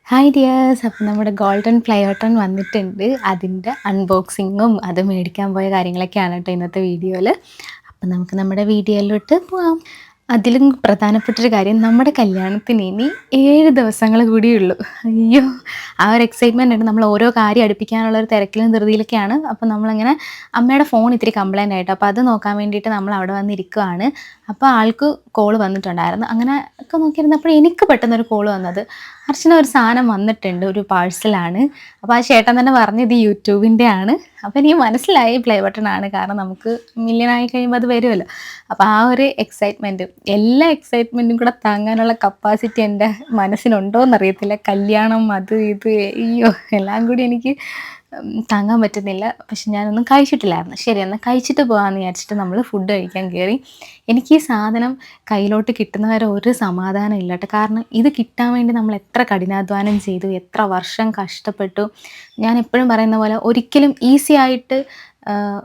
Hi dears, അപ്പം നമ്മുടെ golden play button വന്നിട്ടുണ്ട്. അതിൻ്റെ അൺബോക്സിങ്ങും അത് മേടിക്കാൻ പോയ കാര്യങ്ങളൊക്കെയാണ് കേട്ടോ ഇന്നത്തെ വീഡിയോയിൽ. അപ്പം നമുക്ക് നമ്മുടെ വീഡിയോയിലോട്ട് പോവാം. അതിലും പ്രധാനപ്പെട്ടൊരു കാര്യം, നമ്മുടെ കല്യാണത്തിന് ഇനി 7 ദിവസങ്ങൾ കൂടിയുള്ളൂ. അയ്യോ, ആ ഒരു എക്സൈറ്റ്മെൻ്റ് ഉണ്ട്. നമ്മൾ ഓരോ കാര്യം അടുപ്പിക്കാനുള്ള ഒരു തിരക്കിലും ധൃതിയിലൊക്കെയാണ്. അപ്പം നമ്മളിങ്ങനെ അമ്മയുടെ ഫോൺ ഇത്തിരി കംപ്ലൈൻ്റ് ആയിട്ട്, അപ്പോൾ അത് നോക്കാൻ വേണ്ടിയിട്ട് നമ്മൾ അവിടെ വന്നിരിക്കുവാണ്. അപ്പോൾ ആൾക്ക് കോൾ വന്നിട്ടുണ്ടായിരുന്നു. അങ്ങനെ ഒക്കെ നോക്കിയിരുന്നപ്പോൾ എനിക്ക് പെട്ടെന്നൊരു കോൾ വന്നത്, അർച്ചന ഒരു സാധനം വന്നിട്ടുണ്ട്, ഒരു പാഴ്സലാണ്. അപ്പോൾ ആ ചേട്ടൻ തന്നെ പറഞ്ഞു ഇത് യൂട്യൂബിൻ്റെ ആണ്. അപ്പോൾ എനിക്ക് മനസ്സിലായി പ്ലേ ബട്ടൺ ആണ്, കാരണം നമുക്ക് മില്യനായി കഴിയുമ്പോൾ അത് വരുമല്ലോ. അപ്പോൾ ആ ഒരു എക്സൈറ്റ്മെൻറ്റ്, എല്ലാ എക്സൈറ്റ്മെൻറ്റും കൂടെ താങ്ങാനുള്ള കപ്പാസിറ്റി എൻ്റെ മനസ്സിനുണ്ടോ എന്നറിയത്തില്ല. കല്യാണം, അത് ഇത്, അയ്യോ, എല്ലാം കൂടി എനിക്ക് താങ്ങാൻ പറ്റുന്നില്ല. പക്ഷെ ഞാനൊന്നും കഴിച്ചിട്ടില്ലായിരുന്നു. ശരി, എന്നാൽ കഴിച്ചിട്ട് പോകാമെന്ന് വിചാരിച്ചിട്ട് നമ്മൾ ഫുഡ് കഴിക്കാൻ കയറി. എനിക്ക് ഈ സാധനം കയ്യിലോട്ട് കിട്ടുന്നവരെ ഒരു സമാധാനം ഇല്ല കേട്ടോ. കാരണം ഇത് കിട്ടാൻ വേണ്ടി നമ്മൾ എത്ര കഠിനാധ്വാനം ചെയ്തു, എത്ര വർഷം കഷ്ടപ്പെട്ടു. ഞാൻ എപ്പോഴും പറയുന്ന പോലെ ഒരിക്കലും ഈസി ആയിട്ട്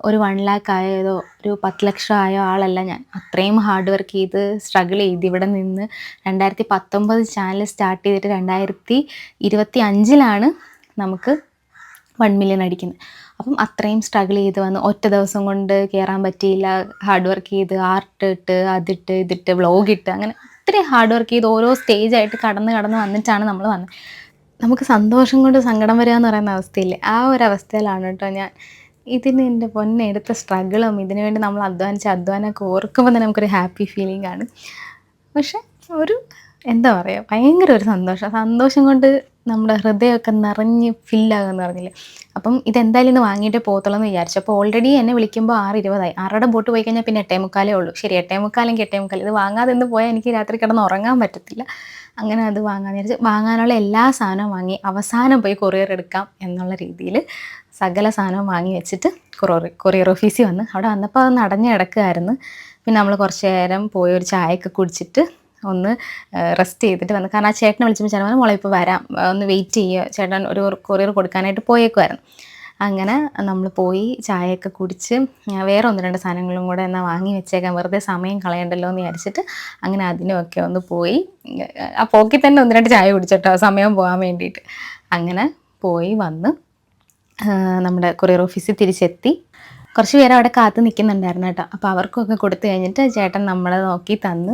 ഒരു 1 lakh ആയതോ ഒരു 10 ലക്ഷം ആയോ ആളല്ല ഞാൻ. അത്രയും ഹാർഡ് വർക്ക് ചെയ്ത് സ്ട്രഗിൾ ചെയ്ത് ഇവിടെ നിന്ന് 2019 ചാനൽ സ്റ്റാർട്ട് ചെയ്തിട്ട് 2025 നമുക്ക് 1 million അടിക്കുന്നത്. അപ്പം അത്രയും സ്ട്രഗിൾ ചെയ്ത് വന്ന് ഒറ്റ ദിവസം കൊണ്ട് കയറാൻ പറ്റിയില്ല. ഹാർഡ് വർക്ക് ചെയ്ത് ആർട്ട് ഇട്ട് അതിട്ട് ഇതിട്ട് വ്ളോഗ് ഇട്ട് അങ്ങനെ ഒത്തിരി ഹാർഡ് വർക്ക് ചെയ്ത് ഓരോ സ്റ്റേജായിട്ട് കടന്ന് വന്നിട്ടാണ് നമ്മൾ വന്നത്. നമുക്ക് സന്തോഷം കൊണ്ട് സങ്കടം വരിക എന്ന് പറയുന്ന അവസ്ഥയില്ലേ, ആ ഒരു അവസ്ഥയിലാണ് കേട്ടോ ഞാൻ. ഇതിന് എൻ്റെ പൊന്നെ എടുത്ത സ്ട്രഗിളും ഇതിനു വേണ്ടി നമ്മൾ അധ്വാനിച്ച അധ്വാനമൊക്കെ ഓർക്കുമ്പോൾ തന്നെ നമുക്കൊരു ഹാപ്പി ഫീലിംഗ് ആണ്. പക്ഷെ ഒരു എന്താ പറയുക, ഭയങ്കര ഒരു സന്തോഷം കൊണ്ട് നമ്മുടെ ഹൃദയമൊക്കെ നിറഞ്ഞ് ഫില്ലാകുമെന്ന് പറഞ്ഞില്ലേ. അപ്പം ഇതെന്തായാലും ഇന്ന് വാങ്ങിയിട്ടേ പോകത്തുള്ളൂ എന്ന് വിചാരിച്ചു. അപ്പോൾ ഓൾറെഡി എന്നെ വിളിക്കുമ്പോൾ 6:20 6:30 ബോട്ട് പോയി കഴിഞ്ഞാൽ പിന്നെ 8:45 ഉള്ളൂ. ശരി, 8:45 8:45 ഇത് വാങ്ങാതെ എന്ന് പോയാൽ എനിക്ക് രാത്രി കിടന്ന് ഉറങ്ങാൻ പറ്റത്തില്ല. അങ്ങനെ അത് വാങ്ങാമെന്ന് വിചാരിച്ച് വാങ്ങാനുള്ള എല്ലാ സാധനവും വാങ്ങി. അവസാനം പോയി കൊറിയർ എടുക്കാം എന്നുള്ള രീതിയിൽ സകല സാധനവും വാങ്ങി വെച്ചിട്ട് കൊറിയർ ഓഫീസിൽ വന്ന്. അവിടെ വന്നപ്പോൾ അത് അടഞ്ഞ് കിടക്കുകയായിരുന്നു. പിന്നെ നമ്മൾ കുറച്ച് നേരം പോയി ഒരു ചായയൊക്കെ കുടിച്ചിട്ട് ഒന്ന് റെസ്റ്റ് ചെയ്തിട്ട് വന്നു. കാരണം ആ ചേട്ടനെ വിളിച്ചപ്പോൾ ചേട്ടൻ പറഞ്ഞു, മോളെ ഇപ്പോൾ വരാം, ഒന്ന് വെയിറ്റ് ചെയ്യുക, ചേട്ടൻ ഒരു കൊറിയർ കൊടുക്കാനായിട്ട് പോയേക്കുമായിരുന്നു. അങ്ങനെ നമ്മൾ പോയി ചായയൊക്കെ കുടിച്ച് വേറെ 1-2 സാധനങ്ങളും കൂടെ എന്നാൽ വാങ്ങി വെച്ചേക്കാം, വെറുതെ സമയം കളയണ്ടല്ലോ എന്ന് വിചാരിച്ചിട്ട് അങ്ങനെ അതിനുമൊക്കെ ഒന്ന് പോയി. ആ പോക്കിൽ തന്നെ 1-2 ചായ കുടിച്ചിട്ടോ സമയം പോകാൻ വേണ്ടിയിട്ട്. അങ്ങനെ പോയി വന്ന് നമ്മുടെ കൊറിയർ ഓഫീസിൽ തിരിച്ചെത്തി. കുറച്ച് പേര് അവിടെ കാത്ത് നിൽക്കുന്നുണ്ടായിരുന്നു കേട്ടോ. അപ്പോൾ അവർക്കൊക്കെ കൊടുത്തു കഴിഞ്ഞിട്ട് ചേട്ടൻ നമ്മളെ നോക്കി തന്നു.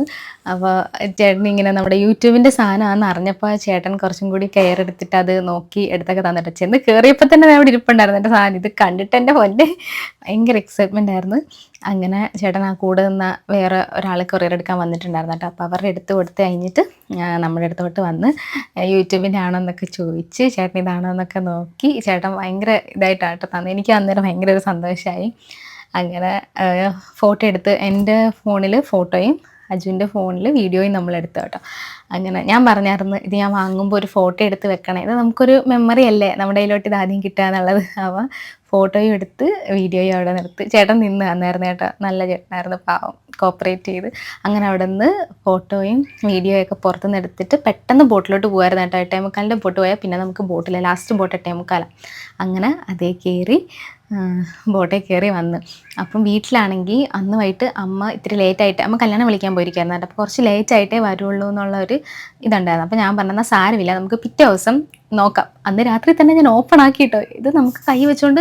അപ്പോൾ ചേട്ടൻ ഇങ്ങനെ നമ്മുടെ യൂട്യൂബിൻ്റെ സാധനമാണെന്ന് അറിഞ്ഞപ്പോൾ ചേട്ടൻ കുറച്ചും കൂടി കെയർ എടുത്തിട്ട് അത് നോക്കി എടുത്തൊക്കെ തന്നിട്ട് ചെന്ന് കയറിയപ്പോൾ തന്നെ അവിടെ ഇരിപ്പുണ്ടായിരുന്നു എൻ്റെ സാധനം. ഇത് കണ്ടിട്ട് എൻ്റെ പൊന്നെ ഭയങ്കര എക്സൈറ്റ്മെൻ്റ് ആയിരുന്നു. അങ്ങനെ ചേട്ടൻ ആ കൂടെ നിന്ന വേറെ ഒരാൾ കൊറിയർ എടുക്കാൻ വന്നിട്ടുണ്ടായിരുന്നു കേട്ടോ. അപ്പോൾ അവരുടെ അടുത്ത് കൊടുത്ത് കഴിഞ്ഞിട്ട് നമ്മുടെ അടുത്തോട്ട് വന്ന് യൂട്യൂബിൻ്റെ ആണോ എന്നൊക്കെ ചോദിച്ച് ചേട്ടൻ ഇതാണോ എന്നൊക്കെ നോക്കി ചേട്ടൻ ഭയങ്കര ഇതായിട്ടാണ് കേട്ടോ തന്നെ. എനിക്ക് അന്നേരം ഭയങ്കര ഒരു സന്തോഷമായി. അങ്ങനെ ഫോട്ടോ എടുത്ത് എൻ്റെ ഫോണിൽ ഫോട്ടോയും അജുവിൻ്റെ ഫോണിൽ വീഡിയോയും നമ്മളെടുത്തു കേട്ടോ. അങ്ങനെ ഞാൻ പറഞ്ഞായിരുന്നു ഇത് ഞാൻ വാങ്ങുമ്പോൾ ഒരു ഫോട്ടോ എടുത്ത് വെക്കണേ, ഇത് നമുക്കൊരു മെമ്മറി അല്ലേ നമ്മുടെ കയ്യിലോട്ട് ഇത് ആദ്യം കിട്ടുക എന്നുള്ളത്. അപ്പോൾ ഫോട്ടോയും എടുത്ത് വീഡിയോയും അവിടെ നിർത്തി. ചേട്ടൻ നിന്ന് തന്നായിരുന്നു കേട്ടോ, നല്ല ചേട്ടനായിരുന്നു, പാവം, കോപ്പറേറ്റ് ചെയ്ത്. അങ്ങനെ അവിടെ നിന്ന് ഫോട്ടോയും വീഡിയോയൊക്കെ പുറത്തുനിന്ന് എടുത്തിട്ട് പെട്ടെന്ന് ബോട്ടിലോട്ട് പോകുമായിരുന്നു കേട്ടോ. 8:45 ബോട്ട് പോയാൽ പിന്നെ നമുക്ക് ബോട്ടില്ല, ലാസ്റ്റ് ബോട്ട് 8:45. അങ്ങനെ അതേ കയറി ബോട്ടിൽ കയറി വന്ന്. അപ്പം വീട്ടിലാണെങ്കിൽ അന്ന് വൈകിട്ട് അമ്മ ഇത്തിരി ലേറ്റായിട്ട് അമ്മ കല്യാണം വിളിക്കാൻ പോയിരിക്കുകയായിരുന്നു കേട്ടോ. അപ്പോൾ കുറച്ച് ലേറ്റായിട്ടേ വരുള്ളൂ എന്നുള്ള ഒരു ഇതുണ്ടായിരുന്നു. അപ്പോൾ ഞാൻ പറഞ്ഞാൽ സാരമില്ല, നമുക്ക് പിറ്റേ ദിവസം നോക്കാം. അന്ന് രാത്രി തന്നെ ഞാൻ ഓപ്പൺ ആക്കിയിട്ടോ. ഇത് നമുക്ക് കൈ വെച്ചുകൊണ്ട്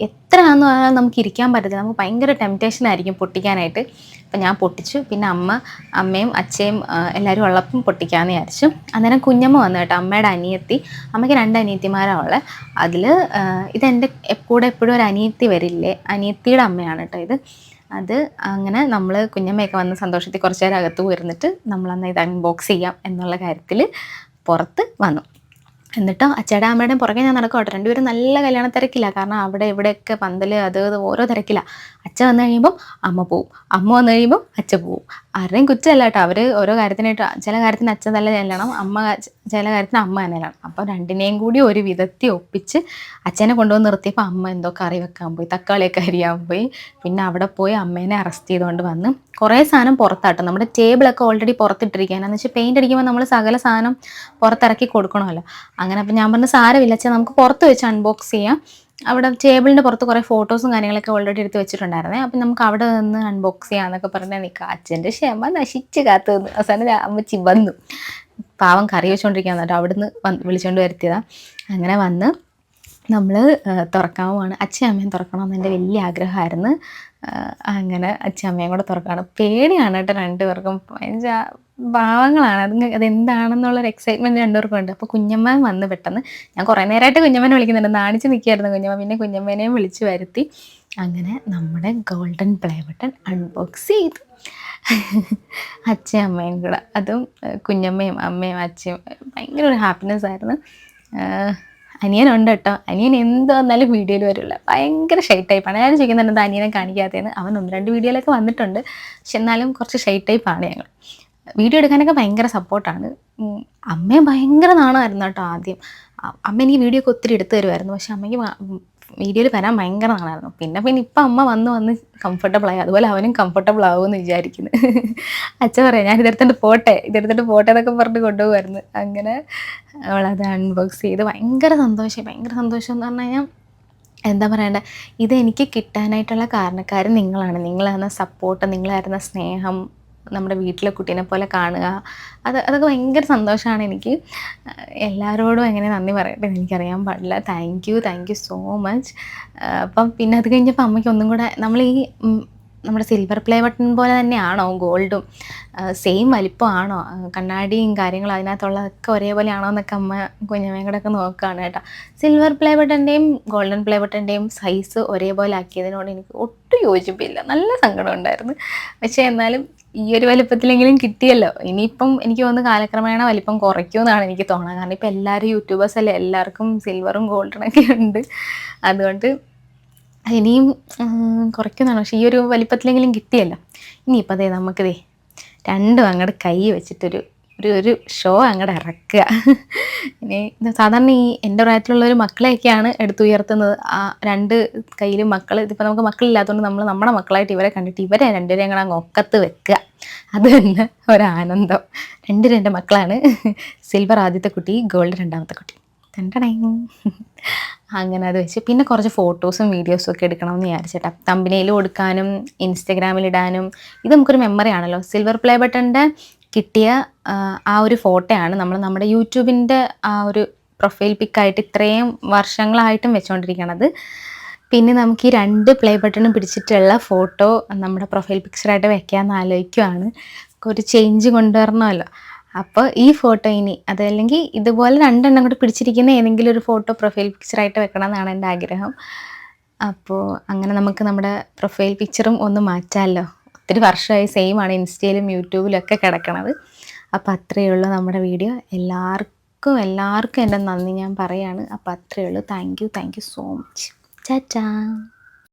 എത്രയാണെന്ന് പറഞ്ഞാൽ നമുക്ക് ഇരിക്കാൻ പറ്റത്തില്ല, നമുക്ക് ഭയങ്കര ടെംപ്റ്റേഷൻ ആയിരിക്കും പൊട്ടിക്കാനായിട്ട്. അപ്പം ഞാൻ പൊട്ടിച്ചു. പിന്നെ അമ്മയും അച്ഛയും എല്ലാവരും ഉള്ളപ്പം പൊട്ടിക്കാമെന്ന് വിചാരിച്ചു. അന്നേരം കുഞ്ഞമ്മ വന്നു കേട്ടോ, അമ്മയുടെ അനിയത്തി. അമ്മയ്ക്ക് 2 അനിയത്തിമാരാണ് ഉള്ളത്. അതിൽ ഇതെൻ്റെ കൂടെ എപ്പോഴും ഒരു അനിയത്തി വരില്ലേ, അനിയത്തിയുടെ അമ്മയാണ് കേട്ടോ ഇത്. അത് അങ്ങനെ നമ്മൾ കുഞ്ഞമ്മയൊക്കെ വന്ന് സന്തോഷത്തിൽ കുറച്ച് നേരം അകത്ത് പോയിരുന്നിട്ട് നമ്മളന്ന് ഇത് അൺബോക്സ് ചെയ്യാം എന്നുള്ള കാര്യത്തിൽ പുറത്ത് വന്നു. എന്നിട്ടോ അച്ഛയുടെ അമ്മയുടെയും പുറകെ ഞാൻ നടക്കും കേട്ടോ. 2 പേരും നല്ല കല്യാണ തിരക്കില്ല, കാരണം അവിടെ ഇവിടെയൊക്കെ പന്തൽ അത് ഓരോ തിരക്കില്ല. അച്ഛൻ വന്നു കഴിയുമ്പം അമ്മ പോവും, അമ്മ വന്നു കഴിയുമ്പം അച്ഛൻ പോവും. ആരുടെയും കുറ്റമല്ല കേട്ടോ, അവർ ഓരോ കാര്യത്തിനായിട്ട് ചില കാര്യത്തിന് അച്ഛൻ തന്നെ ചെല്ലണം, ചില കാര്യത്തിന് അമ്മ തന്നെ ചെല്ലണം. അപ്പോൾ 2നെയും കൂടി ഒരു വിധത്തിൽ ഒപ്പിച്ച് അച്ഛനെ കൊണ്ടുവന്ന് നിർത്തിയപ്പോൾ അമ്മ എന്തോ കറി വെക്കാൻ പോയി, തക്കാളിയൊക്കെ അരിയാൻ പോയി. പിന്നെ അവിടെ പോയി അമ്മേനെ അറസ്റ്റ് ചെയ്തുകൊണ്ട് വന്ന് കുറേ സാധനം പുറത്താട്ടോ. നമ്മുടെ ടേബിളൊക്കെ ഓൾറെഡി പുറത്തിട്ടിരിക്കുകയാണ്. എന്ന് വെച്ചാൽ പെയിൻ്റ് അടിക്കുമ്പോൾ നമ്മൾ സകല സാധനം പുറത്തിറക്കി കൊടുക്കണമല്ലോ. അങ്ങനെ അപ്പം ഞാൻ പറഞ്ഞു സാരമില്ല അച്ഛാ, നമുക്ക് പുറത്ത് വെച്ച് അൺബോക്സ് ചെയ്യാം. അവിടെ ടേബിളിൻ്റെ പുറത്ത് കുറേ ഫോട്ടോസും കാര്യങ്ങളൊക്കെ ഓൾറെഡി എടുത്ത് വെച്ചിട്ടുണ്ടായിരുന്നേ. അപ്പം നമുക്ക് അവിടെ നിന്ന് അൺബോക്സ് ചെയ്യാമെന്നൊക്കെ പറഞ്ഞാൽ നിൽക്കുക. അച്ഛൻ്റെ ക്ഷമ നശിച്ച് കാത്തു നിന്ന് അവസാനം അമ്മച്ചി വന്നു. പാവം കറി വെച്ചുകൊണ്ടിരിക്കാൻ കേട്ടോ, അവിടുന്ന് വിളിച്ചുകൊണ്ട് വരുത്തിയതാണ്. അങ്ങനെ വന്ന് നമ്മൾ തുറക്കാൻ പോവാണ്. അച്ഛനും അമ്മയും തുറക്കണമെന്ന് എൻ്റെ വലിയ ആഗ്രഹമായിരുന്നു. അങ്ങനെ അച്ഛനും അമ്മയും കൂടെ തുറക്കുകയാണ്. പേടിയാണ് കേട്ടോ രണ്ടുപേർക്കും. പാവങ്ങളാണ്. അതെന്താണെന്നുള്ളൊരു എക്സൈറ്റ്മെൻറ്റ് രണ്ടുപേർക്കും ഉണ്ട്. അപ്പോൾ കുഞ്ഞമ്മ വന്ന് പെട്ടെന്ന്, ഞാൻ കുറേ നേരമായിട്ട് കുഞ്ഞമ്മനെ വിളിക്കുന്നുണ്ട്, നാണിച്ച് നിൽക്കുകയായിരുന്നു കുഞ്ഞമ്മ. പിന്നെ കുഞ്ഞമ്മേനെയും വിളിച്ച് വരുത്തി. അങ്ങനെ നമ്മുടെ ഗോൾഡൻ പ്ലേ ബട്ടൺ അൺബോക്സ് ചെയ്തു. അച്ഛയും അമ്മയും കൂടെ, അതും കുഞ്ഞമ്മയും അമ്മയും അച്ഛയും. ഭയങ്കര ഒരു ഹാപ്പിനെസ് ആയിരുന്നു. അനിയനുണ്ട് കേട്ടോ. അനിയൻ എന്ത് വന്നാലും വീഡിയോയിൽ വരില്ല. ഭയങ്കര ഷൈ ടൈപ്പാണ്. ഞാൻ ചോദിക്കുന്നുണ്ട് അനിയനെ കാണിക്കാത്തതെന്ന്. അവൻ 1-2 വീഡിയോയിലൊക്കെ വന്നിട്ടുണ്ട്. പക്ഷെ എന്നാലും കുറച്ച് ഷൈ ടൈപ്പാണ് ഞങ്ങൾ. വീഡിയോ എടുക്കാനൊക്കെ ഭയങ്കര സപ്പോർട്ടാണ്. അമ്മയും ഭയങ്കര നാണമായിരുന്നു കേട്ടോ ആദ്യം. അമ്മ എനിക്ക് വീഡിയോ ഒക്കെ ഒത്തിരി എടുത്തു തരുമായിരുന്നു. പക്ഷെ അമ്മയ്ക്ക് വീഡിയോയിൽ വരാൻ ഭയങ്കര നാണമായിരുന്നു. പിന്നെ ഇപ്പം അമ്മ വന്ന് കംഫർട്ടബിളായി. അതുപോലെ അവനും കംഫർട്ടബിൾ ആവുമെന്ന് വിചാരിക്കുന്നു. അച്ഛൻ പറയാം, ഞാൻ ഇതെടുത്തിട്ട് പോട്ടെ എന്നൊക്കെ പറഞ്ഞ് കൊണ്ടുപോകുമായിരുന്നു. അങ്ങനെ അവളത് അൺബോക്സ് ചെയ്ത് ഭയങ്കര സന്തോഷം എന്ന് പറഞ്ഞു കഴിഞ്ഞാൽ എന്താ പറയണ്ടേ, ഇതെനിക്ക് കിട്ടാനായിട്ടുള്ള കാരണക്കാരൻ നിങ്ങളാണ്. നിങ്ങൾ തന്ന സപ്പോർട്ട്, നിങ്ങൾ തരുന്ന സ്നേഹം, നമ്മുടെ വീട്ടിലെ കുട്ടീനെ പോലെ കാണുക, അതൊക്കെ ഭയങ്കര സന്തോഷമാണ് എനിക്ക്. എല്ലാവരോടും എങ്ങനെ നന്ദി പറയട്ടെ എനിക്കറിയാൻ പാടില്ല. Thank you so much. അപ്പം പിന്നെ അത് കഴിഞ്ഞപ്പോൾ അമ്മയ്ക്ക് ഒന്നും കൂടെ, നമ്മൾ ഈ നമ്മുടെ സിൽവർ പ്ലേ ബട്ടൺ പോലെ തന്നെയാണോ ഗോൾഡും, സെയിം വലിപ്പമാണോ, കണ്ണാടിയും കാര്യങ്ങളും അതിനകത്തുള്ളതൊക്കെ ഒരേപോലെയാണോ എന്നൊക്കെ അമ്മ കുഞ്ഞമ്മയും കൂടെ ഒക്കെ നോക്കുകയാണ് കേട്ടോ. സിൽവർ പ്ലേ ബട്ടൻ്റെയും ഗോൾഡൻ പ്ലേ ബട്ടൻ്റെയും സൈസ് ഒരേപോലെ ആക്കിയതിനോട് എനിക്ക് ഒട്ടും യോജിപ്പില്ല. നല്ല സങ്കടം ഉണ്ടായിരുന്നു. പക്ഷേ എന്നാലും ഈ ഒരു വലിപ്പത്തിലെങ്കിലും കിട്ടിയല്ലോ. ഇനിയിപ്പം എനിക്ക് തോന്നുന്നു കാലക്രമേണ വലിപ്പം കുറയ്ക്കുമെന്നാണ് എനിക്ക് തോന്നുന്നത്. കാരണം ഇപ്പം എല്ലാവരും യൂട്യൂബേഴ്സ് അല്ലേ, എല്ലാവർക്കും സിൽവറും ഗോൾഡനൊക്കെ ഉണ്ട്. അതുകൊണ്ട് ഇനിയും കുറയ്ക്കുന്നതാണ്. പക്ഷേ ഈ ഒരു വലിപ്പത്തിലെങ്കിലും കിട്ടിയല്ലോ. ഇനിയിപ്പോൾ അതേ നമുക്കിതേ രണ്ടും അങ്ങോട്ട് കൈ വെച്ചിട്ടൊരു ഒരു ഷോ അങ്ങോട്ട് ഇറക്കുക. ഇനി സാധാരണ ഈ എൻ്റെ പ്രായത്തിലുള്ളൊരു മക്കളെയൊക്കെയാണ് എടുത്തുയർത്തുന്നത്. ആ 2 കയ്യിലും മക്കൾ. ഇതിപ്പോൾ നമുക്ക് മക്കളില്ലാത്തതുകൊണ്ട് നമ്മൾ നമ്മുടെ മക്കളായിട്ട് ഇവരെ കണ്ടിട്ട് ഇവരെ രണ്ടുപേരെയും കൂടെ അങ്ങ് ഒക്കത്ത് വെക്കുക. അത് തന്നെ ഒരാനന്ദം. 2 മക്കളാണ്. സിൽവർ ആദ്യത്തെ കുട്ടി, ഗോൾഡ് 2ാമത്തെ കുട്ടി. അങ്ങനെ അത് വെച്ച് പിന്നെ കുറച്ച് ഫോട്ടോസും വീഡിയോസും ഒക്കെ എടുക്കണമെന്ന് വിചാരിച്ചിട്ടാ. തമ്പനയിൽ കൊടുക്കാനും ഇൻസ്റ്റഗ്രാമിലിടാനും. ഇത് നമുക്കൊരു മെമ്മറി ആണല്ലോ. സിൽവർ പ്ലേ ബട്ടൻ്റെ കിട്ടിയ ആ ഒരു ഫോട്ടോയാണ് നമ്മൾ നമ്മുടെ യൂട്യൂബിൻ്റെ ആ ഒരു പ്രൊഫൈൽ പിക്കായിട്ട് ഇത്രയും വർഷങ്ങളായിട്ടും വെച്ചുകൊണ്ടിരിക്കണത്. പിന്നെ നമുക്ക് ഈ 2 പ്ലേ ബട്ടണും പിടിച്ചിട്ടുള്ള ഫോട്ടോ നമ്മുടെ പ്രൊഫൈൽ പിക്ചറായിട്ട് വെക്കാമെന്ന് ആലോചിക്കുവാണ്. ഒരു ചേഞ്ച് കൊണ്ടുവരണമല്ലോ. അപ്പോൾ ഈ ഫോട്ടോ ഇനി അതല്ലെങ്കിൽ ഇതുപോലെ 2 എണ്ണം കൂടി പിടിച്ചിരിക്കുന്ന ഏതെങ്കിലും ഒരു ഫോട്ടോ പ്രൊഫൈൽ പിക്ചറായിട്ട് വെക്കണം എന്നാണ് എൻ്റെ ആഗ്രഹം. അപ്പോൾ അങ്ങനെ നമുക്ക് നമ്മുടെ പ്രൊഫൈൽ പിക്ചറും ഒന്ന് മാറ്റാമല്ലോ. ഒത്തിരി വർഷമായി സെയിമാണ് ഇൻസ്റ്റയിലും യൂട്യൂബിലും ഒക്കെ കിടക്കണത്. അപ്പോൾ അത്രയേ ഉള്ളൂ നമ്മുടെ വീഡിയോ. എല്ലാവർക്കും എൻ്റെ നന്ദി ഞാൻ പറയാണ്. അപ്പോൾ അത്രയേ ഉള്ളൂ. Thank you so much. ചാച്ചാ.